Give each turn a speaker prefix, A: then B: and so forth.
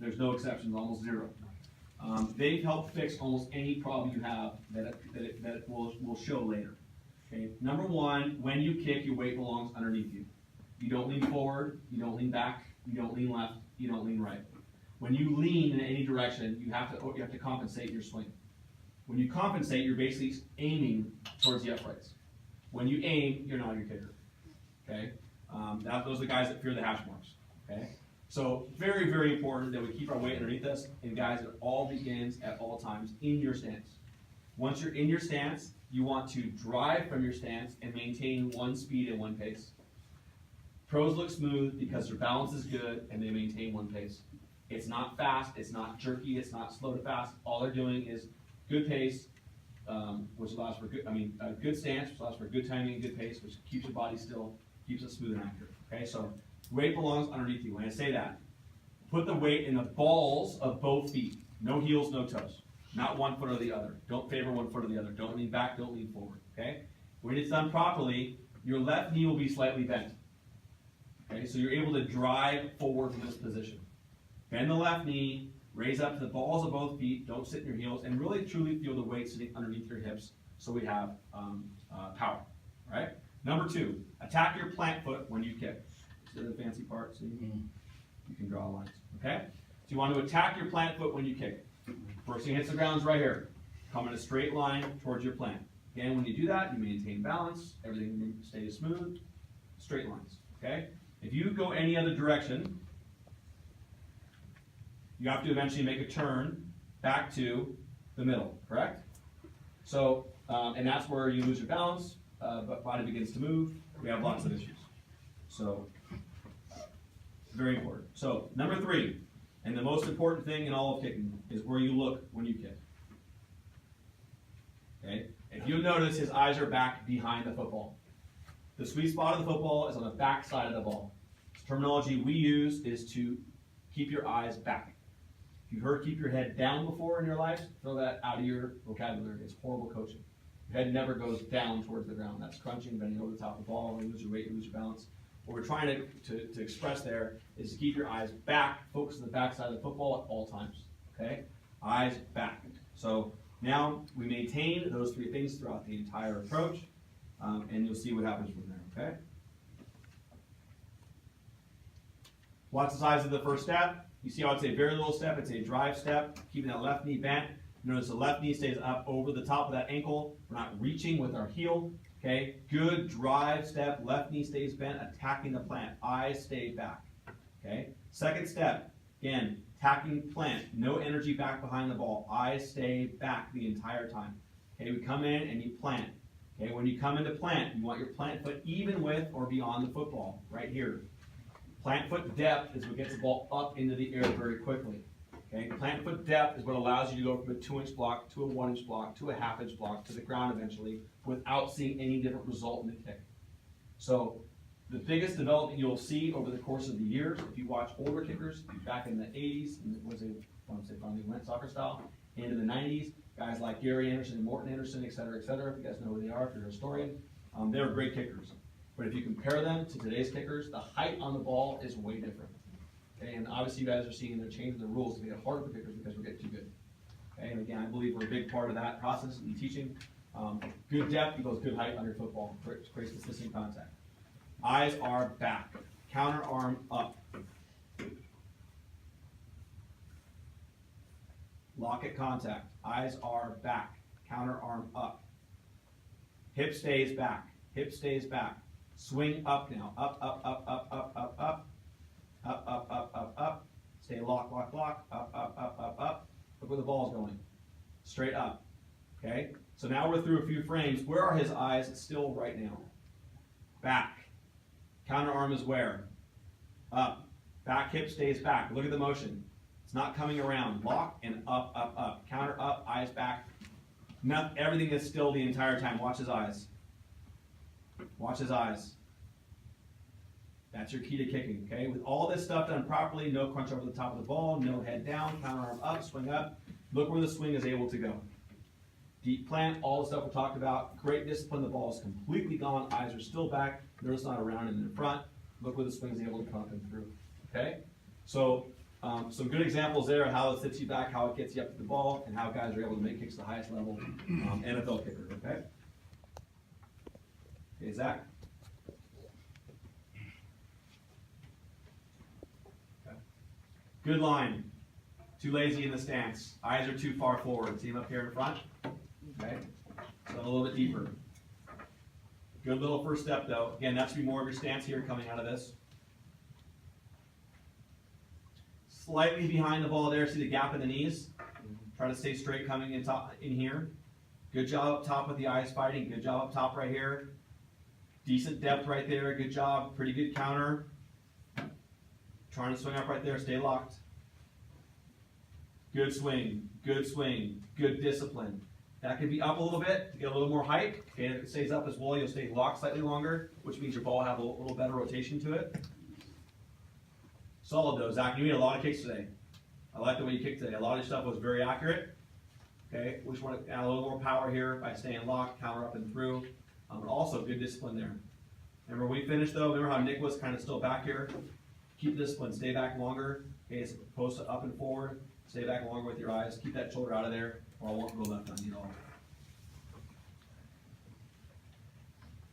A: There's no exceptions, almost zero. They've helped fix almost any problem you have that will show later. Okay. Number one, when you kick, your weight belongs underneath you. You don't lean forward, you don't lean back, you don't lean left, you don't lean right. When you lean in any direction, you have to compensate your swing. When you compensate, you're basically aiming towards the uprights. When you aim, you're not your kicker. Okay? Those are the guys that fear the hash marks. Okay? So very, very important that we keep our weight underneath us. And guys, it all begins at all times in your stance. Once you're in your stance, you want to drive from your stance and maintain one speed and one pace. Pros look smooth because their balance is good and they maintain one pace. It's not fast, it's not jerky, it's not slow to fast. All they're doing is good pace, which allows for good stance, which allows for good timing and good pace, which keeps your body still, keeps it smooth and accurate. Okay, so weight belongs underneath you. When I say that, put the weight in the balls of both feet. No heels, no toes. Not one foot or the other. Don't favor one foot or the other. Don't lean back, don't lean forward. Okay? When it's done properly, your left knee will be slightly bent. Okay, so you're able to drive forward from this position. Bend the left knee, raise up to the balls of both feet, don't sit in your heels, and really truly feel the weight sitting underneath your hips so we have power. Right? Number two, attack your plant foot when you kick. See the fancy part? So you can draw lines. Okay? So you want to attack your plant foot when you kick. First thing hits the ground is right here. Come in a straight line towards your plant. Again, when you do that, you maintain balance, everything stays smooth, straight lines. Okay? If you go any other direction, you have to eventually make a turn back to the middle, correct? So, and that's where you lose your balance, but body begins to move. We have lots of issues. So, very important. So, number three, and the most important thing in all of kicking is where you look when you kick. Okay? If you notice, his eyes are back behind the football. The sweet spot of the football is on the back side of the ball. The terminology we use is to keep your eyes back. If you've heard keep your head down before in your life, throw that out of your vocabulary. It's horrible coaching. Your head never goes down towards the ground. That's crunching, bending over the top of the ball. You lose your weight, you lose your balance. What we're trying to express there is to keep your eyes back, focus on the back side of the football at all times. Okay? Eyes back. So now we maintain those three things throughout the entire approach, and you'll see what happens from there. Okay? Watch the size of the first step. You see how it's a very little step. It's a drive step, keeping that left knee bent. Notice the left knee stays up over the top of that ankle. We're not reaching with our heel. Okay, good drive step. Left knee stays bent, attacking the plant. Eyes stay back. Okay, second step. Again, attacking plant. No energy back behind the ball. Eyes stay back the entire time. Okay, we come in and you plant. Okay, when you come into plant, you want your plant foot even with or beyond the football, right here. Plant foot depth is what gets the ball up into the air very quickly. Okay, plant foot depth is what allows you to go from a 2-inch block to a 1-inch block to a 1/2-inch block to the ground eventually without seeing any different result in the kick. So the biggest development you'll see over the course of the years, if you watch older kickers back in the 80s, and it was finally went soccer style, into the 90s, guys like Gary Anderson and Morton Anderson, et cetera, if you guys know who they are, if you're a historian, they were great kickers. But if you compare them to today's kickers, the height on the ball is way different. Okay, and obviously you guys are seeing they're changing the rules to make it harder for kickers because we're getting too good. Okay, and again, I believe we're a big part of that process in teaching. Good depth equals good height on your football. Creates consistent contact. Eyes are back. Counter arm up. Lock at contact. Eyes are back. Counter arm up. Hip stays back. Hip stays back. Swing up now. Up, up, up, up, up, up, up. Up, up, up, up, up. Stay lock, lock, lock. Up, up, up, up, up. Look where the ball's going. Straight up. Okay? So now we're through a few frames. Where are his eyes still right now? Back. Counter arm is where? Up. Back hip stays back. Look at the motion. It's not coming around. Lock and up, up, up. Counter up, eyes back. Everything is still the entire time. Watch his eyes. Watch his eyes. That's your key to kicking, okay? With all this stuff done properly, no crunch over the top of the ball, no head down, counter arm up, swing up. Look where the swing is able to go. Deep plant, all the stuff we talked about. Great discipline, the ball is completely gone, eyes are still back, notice not around and in front. Look where the swing is able to come up and through, okay? So Some good examples there of how it sits you back, how it gets you up to the ball, and how guys are able to make kicks to the highest level. NFL kicker, okay? Okay, Zach? Okay. Good line. Too lazy in the stance. Eyes are too far forward. See him up here in front? Okay? So a little bit deeper. Good little first step though. Again, that should be more of your stance here coming out of this. Slightly behind the ball there, see the gap in the knees? Try to stay straight coming in here. Good job up top with the eyes fighting. Good job up top right here. Decent depth right there. Good job. Pretty good counter. Trying to swing up right there. Stay locked. Good swing. Good swing. Good discipline. That can be up a little bit to get a little more height. Okay, if it stays up as well, you'll stay locked slightly longer, which means your ball will have a little better rotation to it. Solid though, Zach. You made a lot of kicks today. I like the way you kicked today. A lot of your stuff was very accurate. Okay, we just want to add a little more power here by staying locked, counter up and through. But also good discipline there. Remember when we finished though, remember how Nick was kind of still back here? Keep discipline, stay back longer. Okay, as opposed to up and forward. Stay back longer with your eyes. Keep that shoulder out of there, or I won't go left on you at all.